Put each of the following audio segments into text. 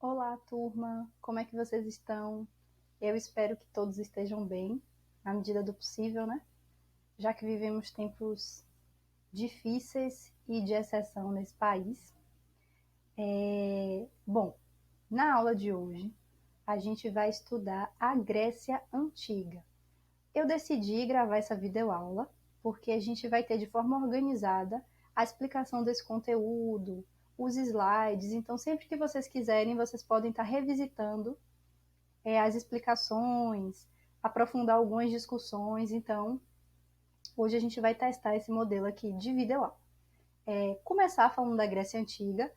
Olá, turma! Como é que vocês estão? Eu espero que todos estejam bem, na medida do possível, né? Já que vivemos tempos difíceis e de exceção nesse país. Bom, na aula de hoje, a gente vai estudar a Grécia Antiga. Eu decidi gravar essa videoaula porque a gente vai ter de forma organizada a explicação desse conteúdo, os slides. Então, sempre que vocês quiserem, vocês podem estar revisitando as explicações, aprofundar algumas discussões. Então, hoje a gente vai testar esse modelo aqui de videoaula. Começar falando da Grécia Antiga,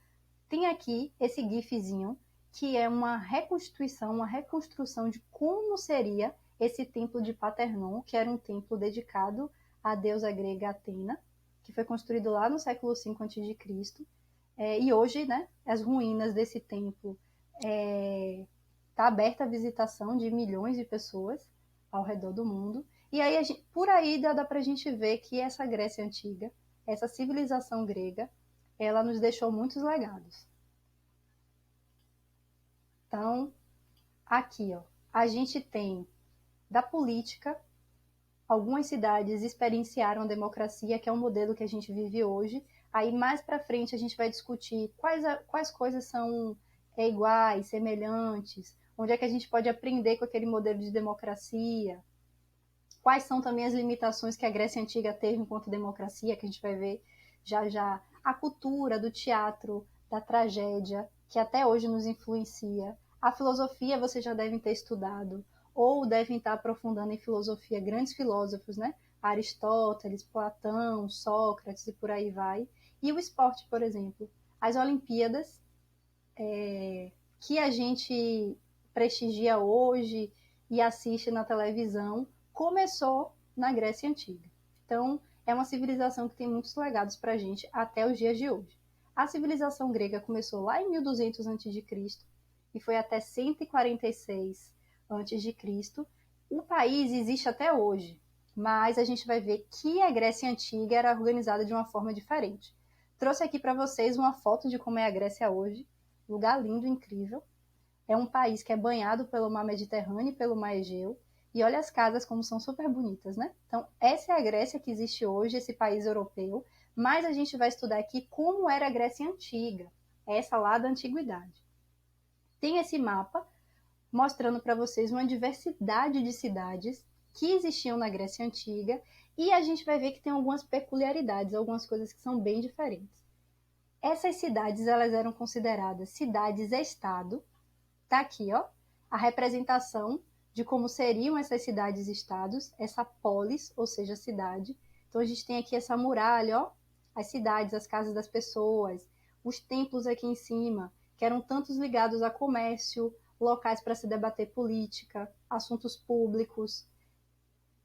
tem aqui esse gifzinho, que é uma reconstrução de como seria esse templo de Paternon, que era um templo dedicado à deusa grega Atena, que foi construído lá no século V a.C. E hoje, né, as ruínas desse templo está aberta à visitação de milhões de pessoas ao redor do mundo. E aí, por aí dá para a gente ver que essa Grécia Antiga, essa civilização grega, ela nos deixou muitos legados. Então, aqui, ó, a gente tem da política, algumas cidades experienciaram a democracia, que é um modelo que a gente vive hoje. Aí, mais para frente, a gente vai discutir quais coisas são iguais, semelhantes, onde é que a gente pode aprender com aquele modelo de democracia, quais são também as limitações que a Grécia Antiga teve enquanto democracia, que a gente vai ver já já, a cultura do teatro, da tragédia, que até hoje nos influencia. A filosofia vocês já devem ter estudado, ou devem estar aprofundando em filosofia grandes filósofos, né? Aristóteles, Platão, Sócrates e por aí vai. E o esporte, por exemplo. As Olimpíadas, que a gente prestigia hoje e assiste na televisão, começou na Grécia Antiga. Então, é uma civilização que tem muitos legados para a gente até os dias de hoje. A civilização grega começou lá em 1200 a.C. e foi até 146 a.C. O país existe até hoje, mas a gente vai ver que a Grécia Antiga era organizada de uma forma diferente. Trouxe aqui para vocês uma foto de como é a Grécia hoje. Lugar lindo, incrível. É um país que é banhado pelo mar Mediterrâneo e pelo mar Egeu. E olha as casas como são super bonitas, né? Então, essa é a Grécia que existe hoje, esse país europeu. Mas a gente vai estudar aqui como era a Grécia Antiga, essa lá da Antiguidade. Tem esse mapa mostrando para vocês uma diversidade de cidades que existiam na Grécia Antiga. E a gente vai ver que tem algumas peculiaridades, algumas coisas que são bem diferentes. Essas cidades, elas eram consideradas cidades-estado. Tá aqui, ó, a representação de como seriam essas cidades-estados, essa polis, ou seja, cidade. Então a gente tem aqui essa muralha, ó, as cidades, as casas das pessoas, os templos aqui em cima, que eram tantos ligados a comércio, locais para se debater política, assuntos públicos,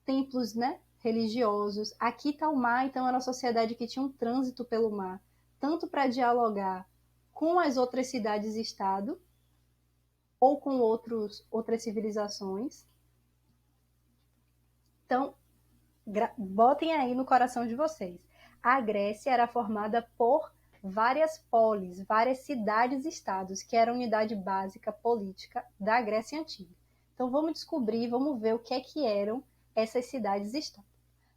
templos, né, religiosos. Aqui está o mar, então era uma sociedade que tinha um trânsito pelo mar, tanto para dialogar com as outras cidades-estado ou com outras civilizações. Então, botem aí no coração de vocês. A Grécia era formada por várias polis, várias cidades-estados, que era a unidade básica política da Grécia Antiga. Então, vamos descobrir, vamos ver o que eram essas cidades-estados.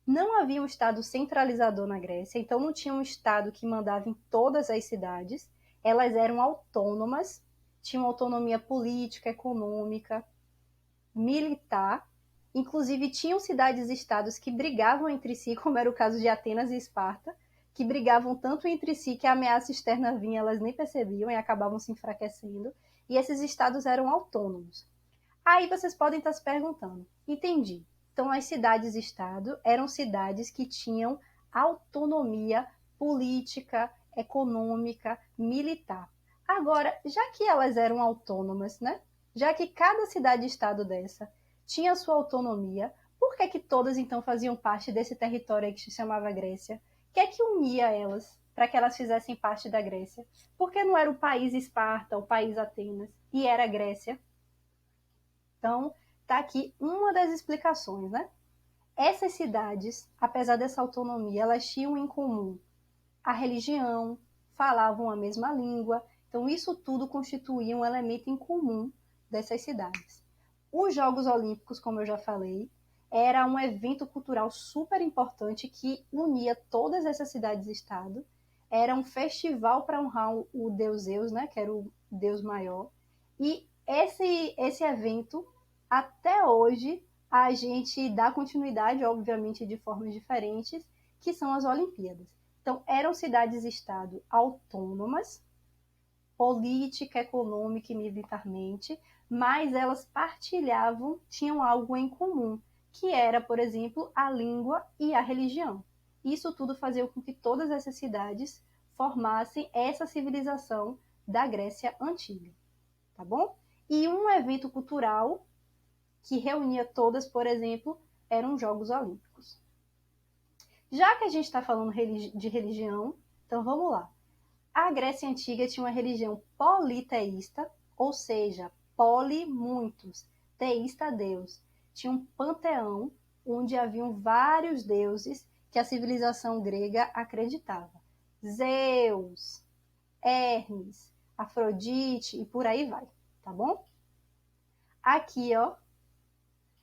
Não havia um estado centralizador na Grécia, então não tinha um estado que mandava em todas as cidades. Elas eram autônomas, tinham autonomia política, econômica, militar. Inclusive, tinham cidades-estados que brigavam entre si, como era o caso de Atenas e Esparta, que brigavam tanto entre si que a ameaça externa vinha, elas nem percebiam e acabavam se enfraquecendo. E esses estados eram autônomos. Aí vocês podem estar se perguntando, entendi. Então, as cidades-estado eram cidades que tinham autonomia política, econômica, militar. Agora, já que elas eram autônomas, né? Já que cada cidade-estado dessa tinha sua autonomia, por que todas então faziam parte desse território aí que se chamava Grécia? O que é que unia elas para que elas fizessem parte da Grécia? Porque não era o país Esparta, o país Atenas, e era a Grécia? Então, está aqui uma das explicações, né? Essas cidades, apesar dessa autonomia, elas tinham em comum a religião, falavam a mesma língua, Então, isso tudo constituía um elemento em comum dessas cidades. Os Jogos Olímpicos, como eu já falei, era um evento cultural super importante que unia todas essas cidades-estado. Era um festival para honrar o deus Zeus, né, que era o deus maior. E esse evento, até hoje, a gente dá continuidade, obviamente, de formas diferentes, que são as Olimpíadas. Então, eram cidades-estado autônomas, política, econômica e militarmente, mas elas partilhavam, tinham algo em comum, que era, por exemplo, a língua e a religião. Isso tudo fazia com que todas essas cidades formassem essa civilização da Grécia Antiga, tá bom? E um evento cultural que reunia todas, por exemplo, eram os Jogos Olímpicos. Já que a gente está falando de religião, então vamos lá. A Grécia Antiga tinha uma religião politeísta, ou seja, poli, muitos, teísta, Deus. Tinha um panteão onde haviam vários deuses que a civilização grega acreditava. Zeus, Hermes, Afrodite e por aí vai, tá bom? Aqui, ó,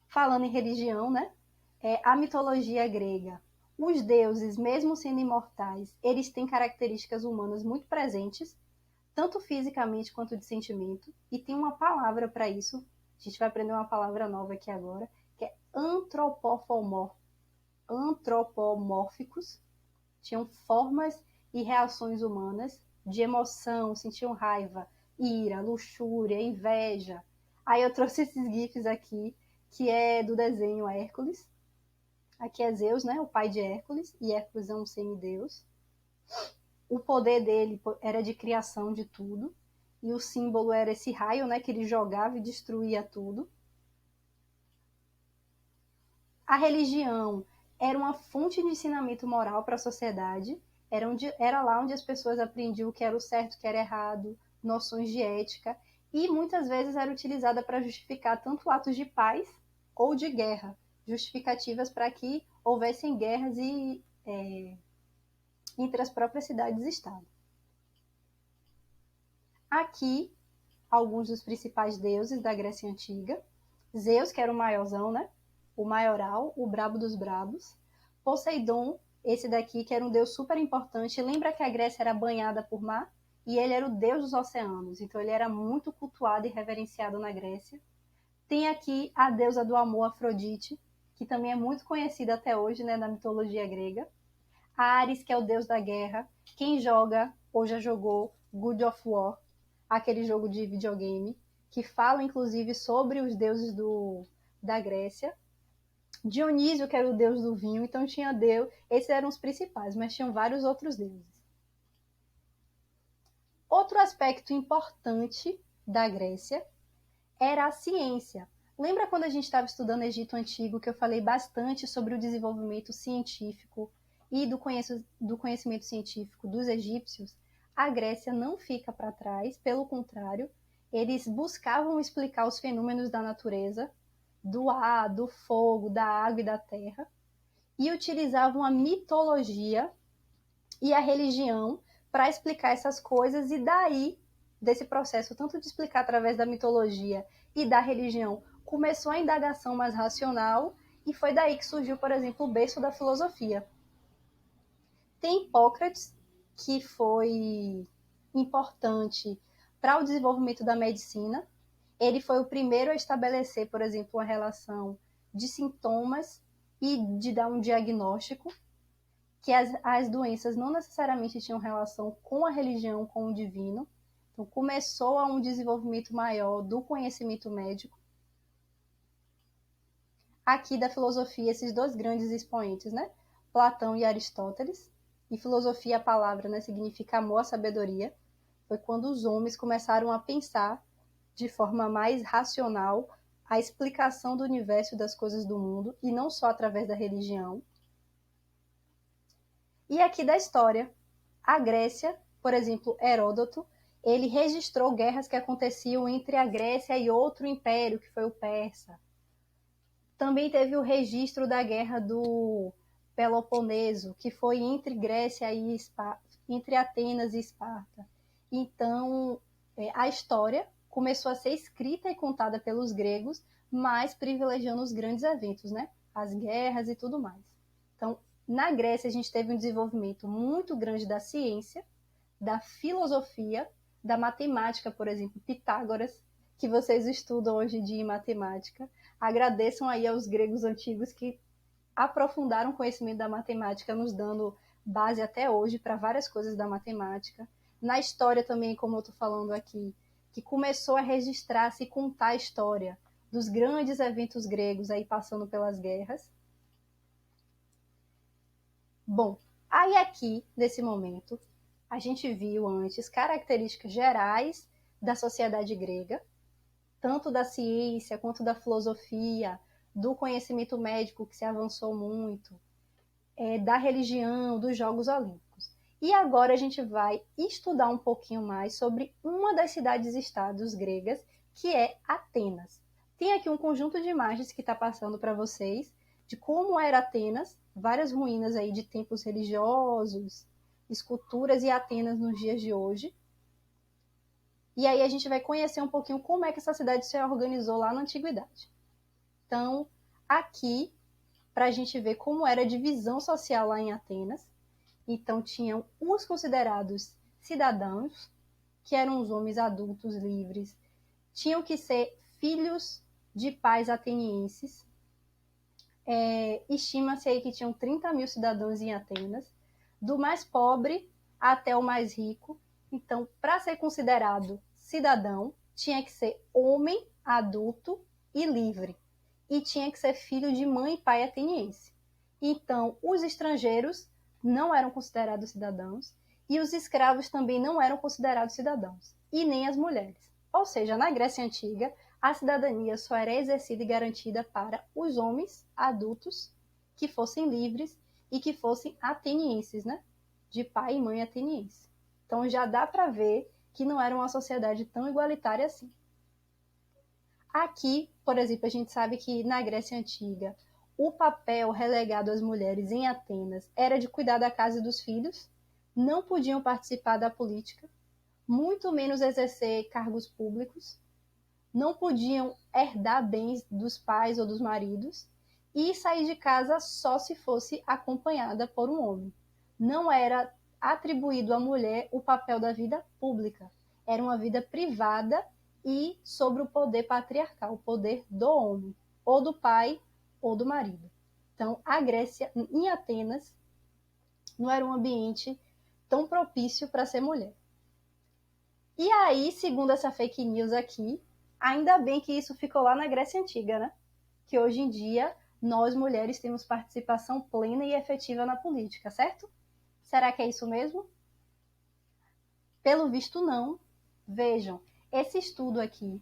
falando em religião, né? A mitologia grega. Os deuses, mesmo sendo imortais, eles têm características humanas muito presentes, tanto fisicamente quanto de sentimento, e tem uma palavra para isso. A gente vai aprender uma palavra nova aqui agora, que é antropomórficos. Tinham formas e reações humanas de emoção, sentiam raiva, ira, luxúria, inveja. Aí eu trouxe esses gifs aqui, que é do desenho Hércules. Aqui é Zeus, né, o pai de Hércules, e Hércules é um semideus. O poder dele era de criação de tudo, e o símbolo era esse raio, né, que ele jogava e destruía tudo. A religião era uma fonte de ensinamento moral para a sociedade, era lá onde as pessoas aprendiam o que era o certo, o que era errado, noções de ética, e muitas vezes era utilizada para justificar tanto atos de paz ou de guerra, justificativas para que houvessem guerras entre as próprias cidades e estados. Aqui, alguns dos principais deuses da Grécia Antiga. Zeus, que era o maiorzão, né? O maioral, o brabo dos brabos. Poseidon, esse daqui, que era um deus super importante. Lembra que a Grécia era banhada por mar? E ele era o deus dos oceanos. Então, ele era muito cultuado e reverenciado na Grécia. Tem aqui a deusa do amor, Afrodite, que também é muito conhecida até hoje, né, na mitologia grega. Ares, que é o deus da guerra. Quem joga ou já jogou God of War, aquele jogo de videogame, que fala inclusive sobre os deuses da Grécia. Dionísio, que era o deus do vinho, então tinha Deus, esses eram os principais, mas tinham vários outros deuses. Outro aspecto importante da Grécia era a ciência. Lembra quando a gente estava estudando Egito Antigo, que eu falei bastante sobre o desenvolvimento científico e do conhecimento científico dos egípcios? A Grécia não fica para trás, pelo contrário, eles buscavam explicar os fenômenos da natureza, do ar, do fogo, da água e da terra, e utilizavam a mitologia e a religião para explicar essas coisas, e daí, desse processo, tanto de explicar através da mitologia e da religião, começou a indagação mais racional, e foi daí que surgiu, por exemplo, o berço da filosofia. Tem Hipócrates, que foi importante para o desenvolvimento da medicina. Ele foi o primeiro a estabelecer, por exemplo, uma relação de sintomas e de dar um diagnóstico, que as doenças não necessariamente tinham relação com a religião, com o divino. Então, começou a um desenvolvimento maior do conhecimento médico. Aqui da filosofia, esses dois grandes expoentes, né? Platão e Aristóteles. E filosofia, a palavra, né, significa amor à sabedoria. Foi quando os homens começaram a pensar de forma mais racional a explicação do universo e das coisas do mundo, e não só através da religião. E aqui da história, a Grécia, por exemplo, Heródoto, ele registrou guerras que aconteciam entre a Grécia e outro império, que foi o Persa. Também teve o registro da guerra do Peloponeso, que foi entre Grécia e entre Atenas e Esparta. Então, a história começou a ser escrita e contada pelos gregos, mas privilegiando os grandes eventos, né? As guerras e tudo mais. Então, na Grécia, a gente teve um desenvolvimento muito grande da ciência, da filosofia, da matemática, por exemplo, Pitágoras, que vocês estudam hoje em dia em matemática. Agradeçam aí aos gregos antigos que aprofundaram o conhecimento da matemática, nos dando base até hoje para várias coisas da matemática. Na história também, como eu estou falando aqui, que começou a registrar-se e contar a história dos grandes eventos gregos aí passando pelas guerras. Bom, aí aqui, nesse momento, a gente viu antes características gerais da sociedade grega, tanto da ciência quanto da filosofia, do conhecimento médico que se avançou muito, da religião, dos Jogos Olímpicos. E agora a gente vai estudar um pouquinho mais sobre uma das cidades-estados gregas, que é Atenas. Tem aqui um conjunto de imagens que está passando para vocês de como era Atenas, várias ruínas aí de templos religiosos, esculturas e Atenas nos dias de hoje. E aí a gente vai conhecer um pouquinho como é que essa cidade se organizou lá na antiguidade. Então, aqui, para a gente ver como era a divisão social lá em Atenas. Então, tinham os considerados cidadãos, que eram os homens adultos livres, tinham que ser filhos de pais atenienses. Estima-se aí que tinham 30 mil cidadãos em Atenas, do mais pobre até o mais rico. Então, para ser considerado cidadão, tinha que ser homem, adulto e livre. E tinha que ser filho de mãe e pai ateniense. Então, os estrangeiros não eram considerados cidadãos e os escravos também não eram considerados cidadãos, e nem as mulheres. Ou seja, na Grécia Antiga, a cidadania só era exercida e garantida para os homens adultos que fossem livres e que fossem atenienses, né? De pai e mãe ateniense. Então já dá para ver que não era uma sociedade tão igualitária assim. Aqui, por exemplo, a gente sabe que na Grécia Antiga, o papel relegado às mulheres em Atenas era de cuidar da casa e dos filhos, não podiam participar da política, muito menos exercer cargos públicos, não podiam herdar bens dos pais ou dos maridos e sair de casa só se fosse acompanhada por um homem. Não era atribuído à mulher o papel da vida pública, era uma vida privada e sobre o poder patriarcal, o poder do homem, ou do pai ou do marido. Então, a Grécia, em Atenas, não era um ambiente tão propício para ser mulher. E aí, segundo essa fake news aqui, ainda bem que isso ficou lá na Grécia Antiga, né? Que hoje em dia nós mulheres temos participação plena e efetiva na política, certo? Será que é isso mesmo? Pelo visto, não. Vejam, esse estudo aqui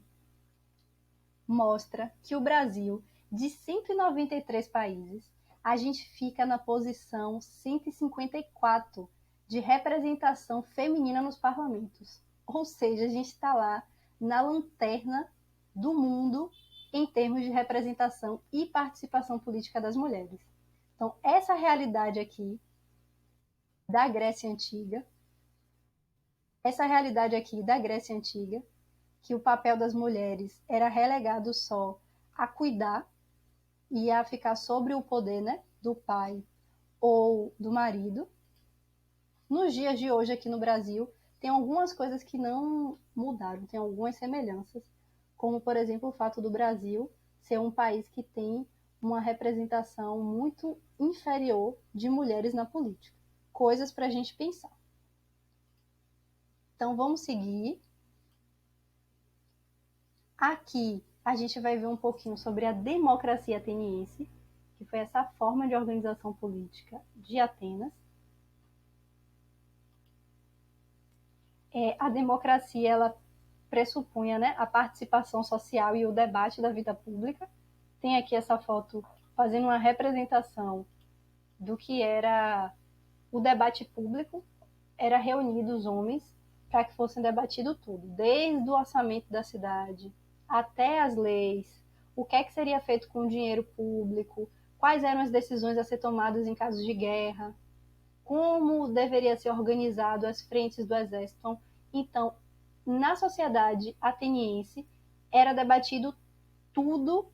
mostra que o Brasil, de 193 países, a gente fica na posição 154 de representação feminina nos parlamentos. Ou seja, a gente está lá na lanterna do mundo em termos de representação e participação política das mulheres. Então, essa realidade aqui da Grécia Antiga, que o papel das mulheres era relegado só a cuidar e a ficar sobre o poder, né, do pai ou do marido. Nos dias de hoje aqui no Brasil, tem algumas coisas que não mudaram, tem algumas semelhanças, como, por exemplo, o fato do Brasil ser um país que tem uma representação muito inferior de mulheres na política. Coisas para a gente pensar. Então, vamos seguir. Aqui, a gente vai ver um pouquinho sobre a democracia ateniense, que foi essa forma de organização política de Atenas. A democracia, ela pressupunha, né, a participação social e o debate da vida pública. Tem aqui essa foto fazendo uma representação do que era o debate público. Era reunido os homens para que fossem debatido tudo, desde o orçamento da cidade até as leis, o que é que seria feito com o dinheiro público, quais eram as decisões a ser tomadas em casos de guerra, como deveria ser organizado as frentes do exército. Então, Então, na sociedade ateniense, era debatido tudo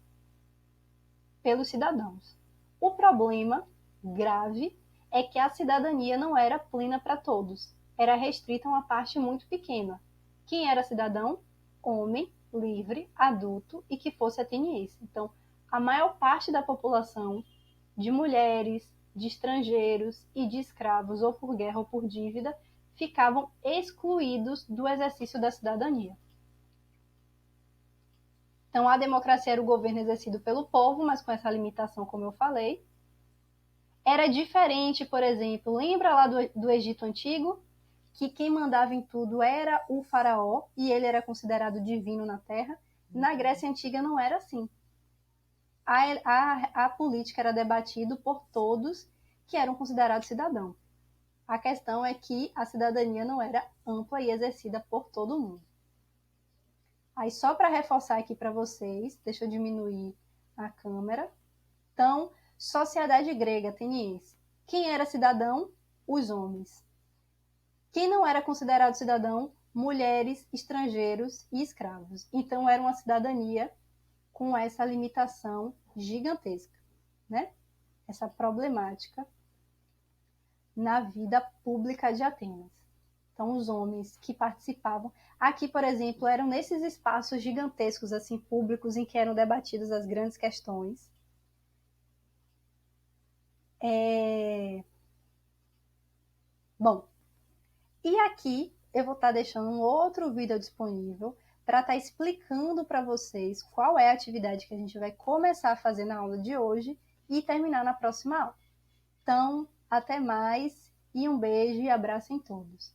pelos cidadãos. O problema grave é que a cidadania não era plena para todos, era restrita a uma parte muito pequena. Quem era cidadão? Homem, livre, adulto e que fosse ateniense. Então, a maior parte da população, de mulheres, de estrangeiros e de escravos, ou por guerra ou por dívida, ficavam excluídos do exercício da cidadania. Então, a democracia era o governo exercido pelo povo, mas com essa limitação, como eu falei. Era diferente, por exemplo, lembra lá do Egito Antigo? Que quem mandava em tudo era o faraó, e ele era considerado divino na terra. Na Grécia Antiga não era assim. A política era debatida por todos que eram considerados cidadãos. A questão é que a cidadania não era ampla e exercida por todo mundo. Aí, só para reforçar aqui para vocês, deixa eu diminuir a câmera. Então, sociedade grega ateniense. Quem era cidadão? Os homens. Quem não era considerado cidadão? Mulheres, estrangeiros e escravos. Então, era uma cidadania com essa limitação gigantesca, né? Essa problemática na vida pública de Atenas. Então, os homens que participavam. Aqui, por exemplo, eram nesses espaços gigantescos, assim, públicos, em que eram debatidas as grandes questões. Bom, e aqui eu vou estar deixando um outro vídeo disponível para estar explicando para vocês qual é a atividade que a gente vai começar a fazer na aula de hoje e terminar na próxima aula. Então, até mais e um beijo e abraço em todos.